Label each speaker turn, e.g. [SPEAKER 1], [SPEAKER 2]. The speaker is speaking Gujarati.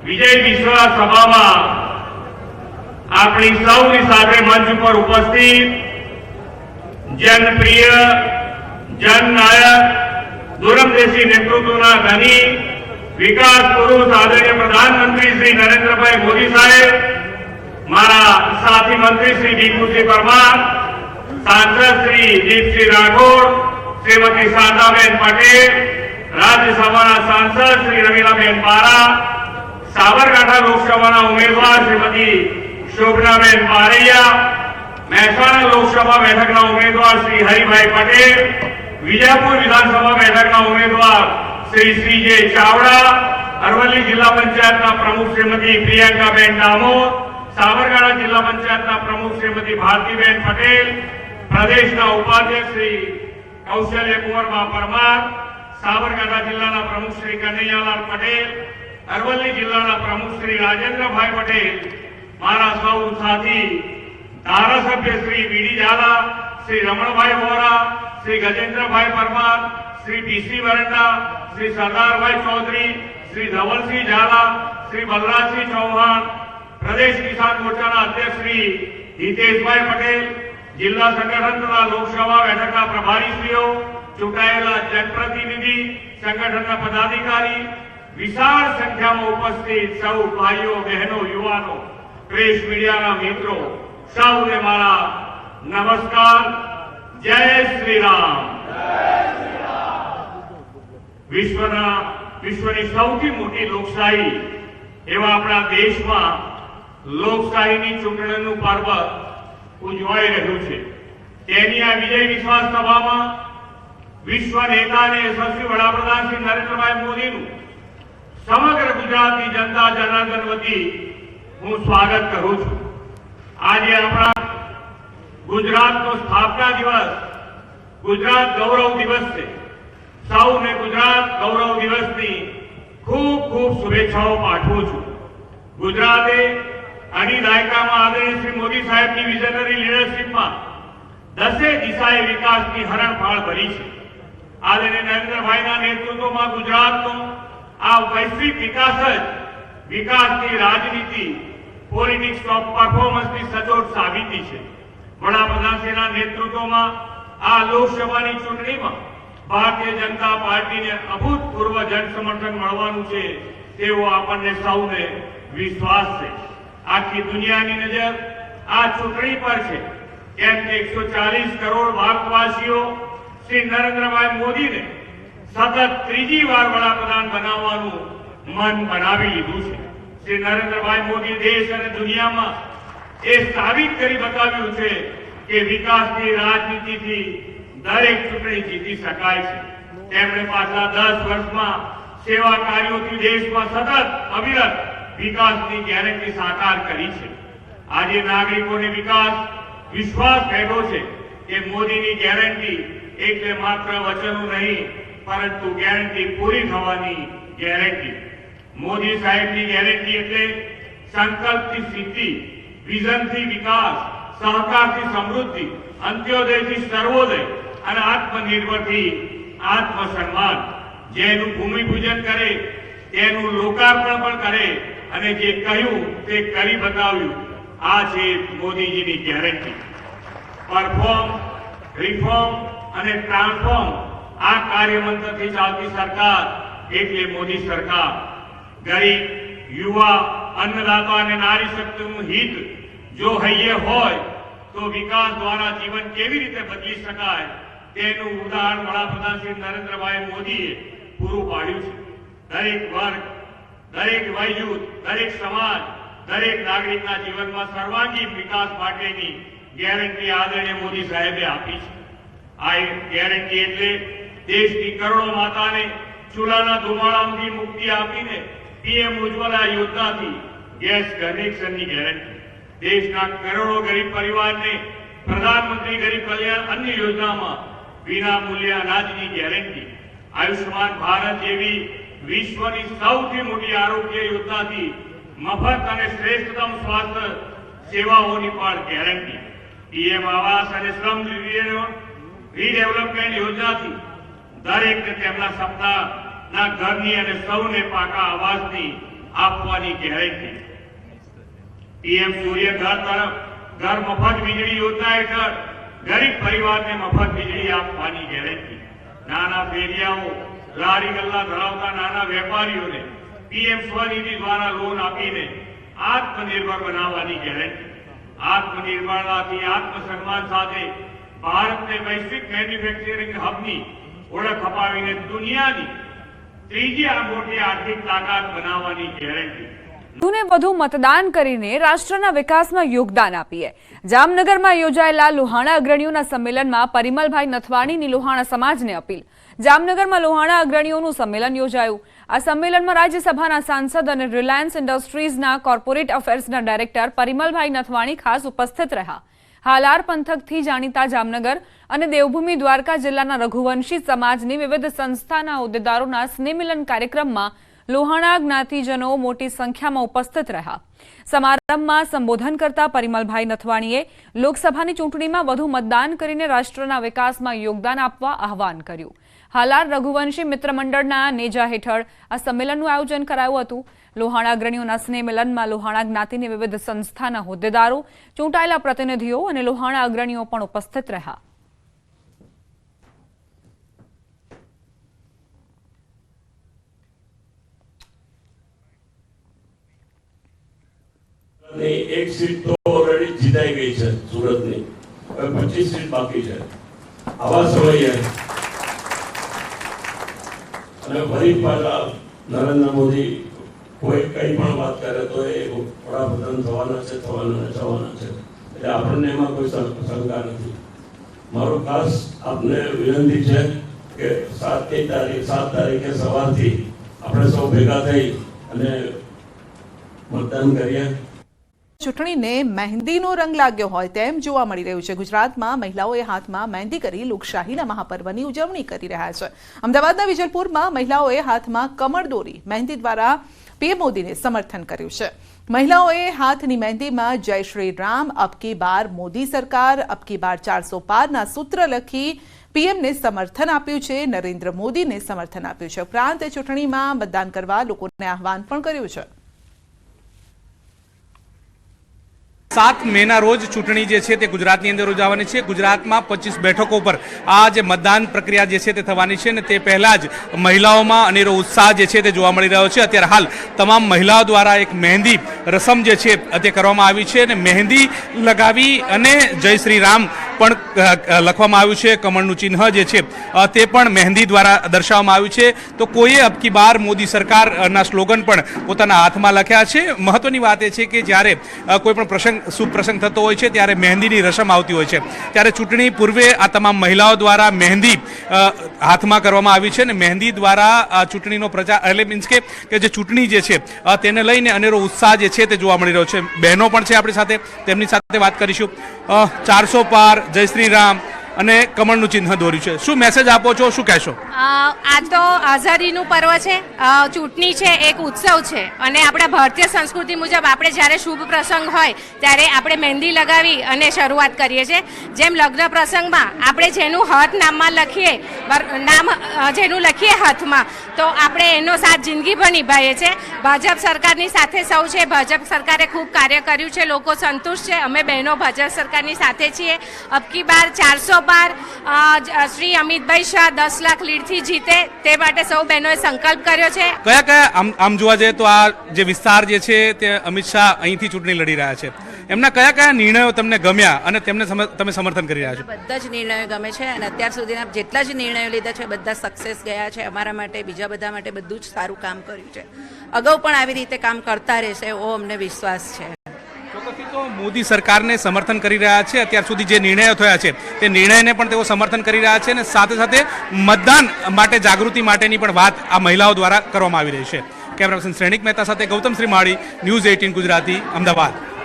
[SPEAKER 1] વિજય વિશ્વાસ સભામાં આપણી સૌની સાથે મંચ પર ઉપસ્થિત જનપ્રિય જનનાયક દૂરંદેશી નેતૃત્વના ધની વિકાસ પુરુષ આદરણીય પ્રધાનમંત્રી શ્રી નરેન્દ્રભાઈ મોદી સાહેબ, મારા સાથી મંત્રી શ્રી ભીખુસિંહ પરમાર, સાંસદ શ્રી દીપસિંહ રાઠોડ, શ્રીમતી શારદાબેન પટેલ, રાજ્યસભાના સાંસદ શ્રી રમીલાબેન બારા, સાબરકાંઠા લોકસભાના ઉમેદવાર શ્રીમતી શોભનાબેન બારૈયા, મહેસાણા લોકસભા બેઠકના ઉમેદવાર શ્રી હરિભાઈ પટેલ, વિજાપુર વિધાનસભા બેઠકના ઉમેદવાર શ્રી શ્રીજે ચાવડા, અરવલ્લી જિલ્લા પંચાયતના પ્રમુખ શ્રીમતી પ્રિયંકાબેન ડામોર, સાબરકાંઠા જિલ્લા પંચાયતના પ્રમુખ શ્રીમતી ભારતીબેન પટેલ, પ્રદેશના ઉપાધ્યક્ષ શ્રી કૌશલ્યકુંવરબા પરમાર, સાબરકાંઠા જિલ્લાના પ્રમુખ શ્રી કનૈયાલાલ પટેલ, અરવલ્લી જિલ્લાના પ્રમુખ શ્રી રાજેન્દ્રભાઈ પટેલ, મારા સૌ સાથી ધારાસભ્ય શ્રી વીડી ઝાલા, શ્રી રમણભાઈ વોરા, શ્રી ગજેન્દ્રભાઈ પરમાર, શ્રી પીસી વરંડા, શ્રી સરદારભાઈ ચૌધરી, શ્રી ધવલસિંહ ઝાલા, શ્રી બલરાજસિંહ ચૌહાણ, પ્રદેશ કિસાન મોરચાના અધ્યક્ષ શ્રી હિતેશભાઈ પટેલ, જિલ્લા સંગઠનના લોકસભા બેઠકના પ્રભારીશ્રીઓ, ચૂંટાયેલા જનપ્રતિનિધિ, સંગઠનના પદાધિકારી, વિશાળ સંખ્યામાં ઉપસ્થિત સૌ ભાઈઓ બહેનો યુવાનો, પ્રેસ મીડિયાના મિત્રો, સૌને મારા નમસ્કાર. જય શ્રી રામ. વિશ્વની સૌથી મોટી લોકશાહી એવા આપણા દેશમાં લોકશાહીની ચૂંટણીનું પર્વ ઉજવાઈ રહ્યું છે. તેની આ વિજય વિશ્વાસ સભામાં વિશ્વ નેતા અને યશસ્વી વડાપ્રધાન શ્રી નરેન્દ્રભાઈ મોદીનું સમગ્ર ગુજરાતની જનતા જનાર્દન વતી હું સ્વાગત કરું છું. આજે આપણા ગુજરાતનો સ્થાપના દિવસ, ગુજરાત ગૌરવ દિવસ છે. સૌને ગુજરાત ગૌરવ દિવસની ખૂબ ખૂબ શુભેચ્છાઓ પાઠવું છું. ગુજરાતે અઢી દાયકામાં આદરણીય શ્રી મોદી સાહેબની વિઝનરી લીડરશીપમાં દસે દિશાએ વિકાસની હરણફાળ ભરી છે. આદરણીય નરેન્દ્રભાઈના નેતૃત્વમાં ગુજરાતનો આ વૈશ્વિક વિકાસ જ વિકાસની રાજનીતિ, પોલિટિક્સ ઓફ પરફોર્મન્સની સચોટ સાબિતી છે. વડાપ્રધાનશ્રીના નેતૃત્વમાં આ લોકસભાની ચૂંટણીમાં ભારતીય જનતા પાર્ટીને અભૂતપૂર્વ જનસમર્થન મળવાનું છે તેવો આપણને સૌને વિશ્વાસ છે. આખી દુનિયાની નજર આ ચૂંટણી પર છે, કેમ કે 140 કરોડ ભારતવાસીઓ શ્રી નરેન્દ્રભાઈ મોદીને સતત ત્રીજી વાર વડાપ્રધાન બનાવવાનું મન બનાવી લીધું છે. શ્રી નરેન્દ્રભાઈ મોદી દેશ અને દુનિયામાં એ સાબિત કરી બતાવ્યું છે કે વિકાસની રાજનીતિથી દરેક ચૂંટણી જીતી શકાય છે. તેમણે પાછલા 10 વર્ષમાં સેવા કાર્યોથી દેશમાં સતત અવિરત વિકાસની ગેરંટી સાકાર કરી છે. આજે નાગરિકોને વિશ્વાસ બેઠો છે કે મોદીની ગેરંટી એટલે માત્ર વચનો નહીં, પરંતુ ગેરંટી પૂરી થવાની ગેરંટી. મોદી સાહેબની ગેરંટી એટલે સંકલ્પથી સિદ્ધિ, વિઝનથી વિકાસ, સહકારથી સમૃદ્ધિ, અંત્યોદયથી સર્વોદય અને આત્મનિર્ભરથી આત્મસન્માન. જેનું ભૂમિપૂજન કરે તેનું લોકાર્પણ પણ કરે અને જે કહ્યું તે કરી બતાવ્યું. આ છે મોદીજીની ગેરંટી. પરફોર્મ, રિફોર્મ અને ટ્રાન્સફોર્મ આ કાર્યમંત્રથી ચાલતી સરકાર એટલે મોદી સરકાર. ગરીબ, યુવા, અન્નદાતા અને નારી શક્તિનું હિત જો હૈયે હોય તો વિકાસ દ્વારા જીવન કેવી રીતે બદલી શકાય તેનું ઉદાહરણ વડાપ્રધાન શ્રી નરેન્દ્રભાઈ મોદીએ પૂરું પાડ્યું છે. દરેક વર્ગ, દરેક વયજૂથ, દરેક સમાજ, દરેક નાગરિકના જીવનમાં સર્વાંગી વિકાસ માટેની ગેરંટી આદરણીય મોદી સાહેબે આપી છે. આ ગેરંટી એટલે દેશની કરોડો માતાને ચૂલાના ધુમાડામાંથી મુક્તિ આપીને પીએમ ઉજ્જવલા યોજનાથી ગેસ કનેક્શનની ગેરંટી. દેશના કરોડો ગરીબ પરિવારને પ્રધાનમંત્રી ગરીબ કલ્યાણ અન્ન યોજનામાં વિના મૂલ્ય અનાજની ગેરંટી. આયુષ્માન ભારત જેવી વિશ્વની સૌથી મોટી આરોગ્ય યોજનાથી મફત અને શ્રેષ્ઠતમ સ્વાસ્થ્ય સેવાઓની પણ ગેરંટી. પીએમ આવાસ અને શ્રમ રીડેવલપમેન્ટ યોજનાથી દરેકને તેમના સપનાના ઘરની અને સૌને પાકા આવાસની આપવાની ગેરંટી. પીએમ સૂર્ય ઘર તરફ ઘર મફત વીજળી યોજના હેઠળ ગરીબ પરિવારને મફત વીજળી આપવાની ગેરંટી. નાના ફેરિયાઓ, લારી ગલ્લા ધરાવતા નાના વેપારીઓને પીએમ સ્વનિધિ દ્વારા લોન આપીને આત્મનિર્ભર બનાવવાની ગેરંટી. આત્મનિર્ભરતાથી આત્મસન્માન સાથે ભારતને વૈશ્વિક મેન્યુફેક્ચરિંગ હબની ઓળખ અપાવીને દુનિયાની ત્રીજી મોટી આર્થિક તાકાત બનાવવાની ગેરંટી.
[SPEAKER 2] વધુને વધુ મતદાન કરીને રાષ્ટ્રના વિકાસમાં યોગદાન આપીએ. જામનગરમાં યોજાયેલા લોહાણા અગ્રણીઓના સંમેલનમાં પરિમલભાઈ નથવાણીની લોહાણા સમાજને અપીલ. જામનગરમાં લોહાણા અગ્રણીઓનું સંમેલન યોજાયું. આ સંમેલનમાં રાજ્યસભાના સાંસદ અને રિલાયન્સ ઇન્ડસ્ટ્રીઝના કોર્પોરેટ અફેર્સના ડાયરેક્ટર પરિમલભાઈ નથવાણી ખાસ ઉપસ્થિત રહ્યા. હાલાર પંથકથી જાણીતા જામનગર અને દેવભૂમિ દ્વારકા જિલ્લાના રઘુવંશી સમાજની વિવિધ સંસ્થાના હોદ્દેદારોના સ્નેહમિલન કાર્યક્રમમાં લોહાણા જ્ઞાતિજનો મોટી સંખ્યામાં ઉપસ્થિત રહ્યા. સમારંભમાં સંબોધન કરતા પરિમલભાઈ નથવાણીએ લોકસભાની ચૂંટણીમાં વધુ મતદાન કરીને રાષ્ટ્રના વિકાસમાં યોગદાન આપવા આહવાન કર્યું. હાલાર રઘુવંશી મિત્ર મંડળના નેજા હેઠળ આ સંમેલનનું આયોજન કરાયું હતું. લોહાણા અગ્રણીઓના સ્નેહમિલનમાં લોહાણા જ્ઞાતિની વિવિધ સંસ્થાના હોદ્દેદારો, ચૂંટાયેલા પ્રતિનિધિઓ અને લોહાણા અગ્રણીઓ પણ ઉપસ્થિત રહ્યા.
[SPEAKER 3] एक सीट तो ऑलरेडी जीताई गई है सूरत ની. હવે 25 सीट बाकी है. આવા સમયે અને ફરી પાછા નરેન્દ્ર મોદી કોઈ કઈ પણ વાત કરે તો એ વડાપ્રધાન થવાના છે એટલે આપણને એમાં કોઈ શંકા નથી. મારો ખાસ આપને વિનંતી છે કે 7 તારીખે સવારથી આપણે સૌ ભેગા થઈ અને મતદાન કરીએ.
[SPEAKER 4] ચૂંટણીને મહેંદીનો રંગ લાગ્યો હોય તેમ જોવા મળી રહ્યું છે. ગુજરાતમાં મહિલાઓએ હાથમાં મહેંદી કરી લોકશાહીના મહાપર્વની ઉજવણી કરી રહ્યા છે. અમદાવાદના વિજલપુરમાં મહિલાઓએ હાથમાં કમળ દોરી મહેંદી દ્વારા પીએમ મોદીને સમર્થન કર્યું છે. મહિલાઓએ હાથની મહેંદીમાં જય શ્રી રામ, અબકી બાર મોદી સરકાર, અબકી બાર 400 પારના સૂત્ર લખી પીએમને સમર્થન આપ્યું છે. નરેન્દ્ર મોદીને સમર્થન આપ્યું છે. ઉપરાંત ચૂંટણીમાં મતદાન કરવા લોકોને આહવાન પણ કર્યું છે.
[SPEAKER 5] 7 મેના રોજ ચૂંટણી જે છે તે ગુજરાતની અંદર યોજાવાની છે. ગુજરાતમાં 25 બેઠકો પર આ જે મતદાન પ્રક્રિયા જે છે તે થવાની છે અને તે પહેલા જ મહિલાઓમાં અનેરો ઉત્સાહ જે છે તે જોવા મળી રહ્યો છે. અત્યારે હાલ તમામ મહિલાઓ દ્વારા એક મહેંદી રસમ જે છે તે કરવામાં આવી છે અને મહેંદી લગાવી અને જય શ્રી રામ પણ લખવામાં આવ્યું છે. કમળનું ચિહ્ન જે છે તે પણ મહેંદી દ્વારા દર્શાવવામાં આવ્યું છે. તો કોઈએ અબકી બાર મોદી સરકારના સ્લોગન પણ પોતાના હાથમાં લખ્યા છે. મહત્વની વાત એ છે કે જ્યારે કોઈ પણ શુભ પ્રસંગ થતો હોય છે ત્યારે મહેંદીની રસમ આવતી હોય છે. ત્યારે ચૂંટણી પૂર્વે આ તમામ મહિલાઓ દ્વારા મહેંદી હાથમાં કરવામાં આવી છે અને મહેંદી દ્વારા ચૂંટણીનો પ્રચાર એટલે મીન્સ કે જે ચૂંટણી જે છે તેને લઈને અનેરો ઉત્સાહ જે છે તે જોવા મળી રહ્યો છે. બહેનો પણ છે આપણી સાથે, તેમની સાથે વાત કરીશું. 400 પાર, જય શ્રી રામ અને કમળનું ચિહ્ન દોર્યું છે. શું મેસેજ આપો છો, શું કહેશો?
[SPEAKER 6] આ તો આઝાદીનું પર્વ છે, ચૂંટણી છે, એક ઉત્સવ છે અને આપણા ભારતીય સંસ્કૃતિ મુજબ આપણે જ્યારે શુભ પ્રસંગ હોય ત્યારે આપણે મહેંદી લગાવી અને શરૂઆત કરીએ છીએ. જેમ લગ્ન પ્રસંગમાં આપણે જેનું હાથ નામમાં લખીએ, નામ જેનું લખીએ હાથમાં, તો આપણે એનો સાથ જિંદગીભર નિભાવીએ છીએ. ભાજપ સરકારની સાથે સૌ છે. ભાજપ સરકારે ખૂબ કાર્ય કર્યું છે, લોકો સંતુષ્ટ છે. અમે બહેનો ભાજપ સરકારની સાથે છીએ. અબકી બાર 400 પાર શ્રી અમિતભાઈ શાહ 10 લાખ લીડથી જીતે તે માટે સૌ બહેનોએ સંકલ્પ કર્યો છે.
[SPEAKER 5] કયા આમ જોવા જઈએ તો આ જે વિસ્તાર જે છે તે અમિત શાહ અહીંથી ચૂંટણી લડી રહ્યા છે, એમના કયા નિર્ણયો તમને ગમ્યા અને તેમને તમે સમર્થન કરી રહ્યા છો?
[SPEAKER 7] બધા જ નિર્ણયો ગમે છે અને અત્યાર સુધીના જેટલા જ નિર્ણયો લીધા છે બધા સક્સેસ ગયા છે. અમારા માટે, બીજા બધા માટે બધું જ સારું કામ કર્યું છે. અગાઉ પણ આવી રીતે કામ કરતા રહેશે એવો અમને વિશ્વાસ છે.
[SPEAKER 5] ચોક્કસથી તો મોદી સરકારને સમર્થન કરી રહ્યા છે. અત્યાર સુધી જે નિર્ણયો થયા છે તે નિર્ણયને પણ તેઓ સમર્થન કરી રહ્યા છે અને સાથે સાથે મતદાન માટે જાગૃતિ માટેની પણ વાત આ મહિલાઓ દ્વારા કરવામાં આવી રહી છે. કેમેરા પર્સન શ્રેણિક મહેતા સાથે ગૌતમ શ્રીમાળી, ન્યૂઝ 18 ગુજરાતી, અમદાવાદ.